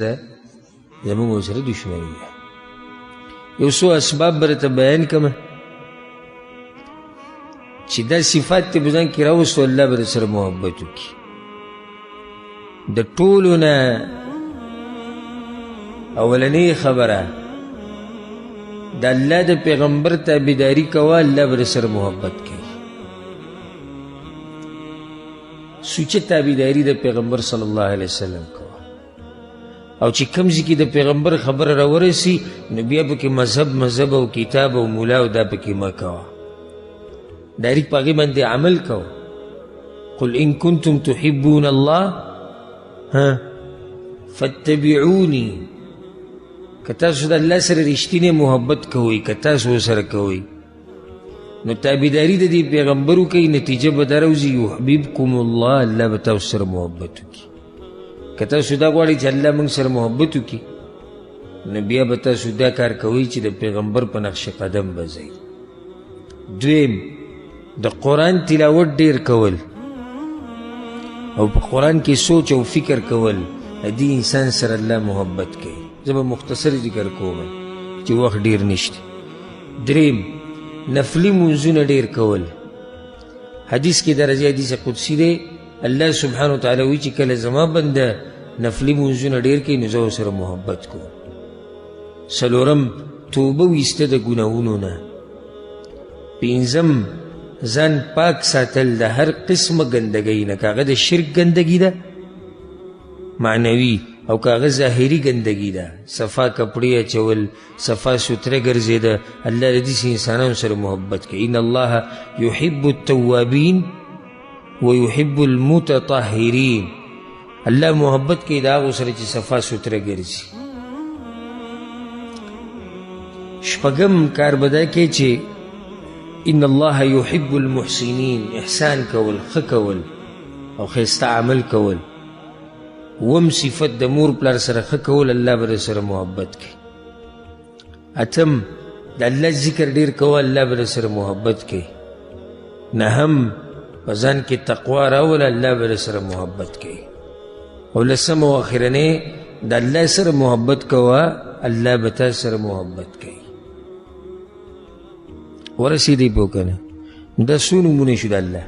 ده زمونږ ورسره دشمني ده. یو څو اسباب به درته بیان کړمه چې دا صفات دې په ځان کې راوستو، الله به درسره محبت وکړي. د ټولو نه اولنۍ خبره د الله د پیغمبر تابعداري کوه، الله به درسره محبت کوي. سوچه تابعداري د پیغمبر صلی الله علیه وسلم کوه، او چې کوم ځای کې د پیغمبر خبره راورسي نو بیا پکې مذهب او کتاب او مولا او دا پکې مه کوه، ډایرکټ په هغې باندې عمل کوه. قل ان کنتم تحبون الله فاتبعوني، که تاسو د الله سره رښتینې محبت کوئ، که تاسو ورسره کوئ نو تابعداري د دې پیغمبر وکئ، نتیجه به دا راوځي یحببکم الله، الله به تاسو سره محبت وکړي. که تاسو دا غواړئ چې الله موږ سره محبت وکړي نو بیا به تاسو دا کار کوئ چې د پیغمبر په نقش قدم به ځئ. دویم، د قرآن تلاوت ډیر کول او په قرآن کې سوچ او فکر کول دې انسان سره الله محبت کوي. زه به مختصر ذکر کوم چې وخت ډیر نشته. دریم، نفلی منځونه ډیر کول. حدیث کې درجه حدیث قدسی دی، الله سبحانه وتعالی وی چې کله زما بنده نفلی منځونه ډیر کوي نو زه سره محبت کوم. څلورم، توبه ویسته د ګناهونو نه. پنځم، ځان پاک ساتل د هر قسمه ګندګۍ نه، که هغه د شرک ګندګي ده معنوي او که هغه ظاهري ګندګي ده، صفا کپړې اچول، صفا سوتره ګرځېده، الله د داسې انسانانو سره محبت کوي. ان الله یحب التوابین ویحب المتطهرین، الله محبت کوي د هغو سره چې صفا سوتره ګرځي. شپږم کار به دا کوي چې ان الله یحب المحسنین، احسان کول، ښه کول او ښایسته عمل کول. وم صفت د مور پلار سره ښه کول، الله به سره محبت کوي. اتم، د الله ذکر ډیر کوه، الله به سره محبت کوي. نهم، په ځان کې تقوا راوله، الله به سره محبت کوي. او لسم او اخرنۍ، د الله سره محبت کوه، الله به تا سره محبت کوي. ورسېدی پوه که نه؟ دا څو نومونه شو د الله.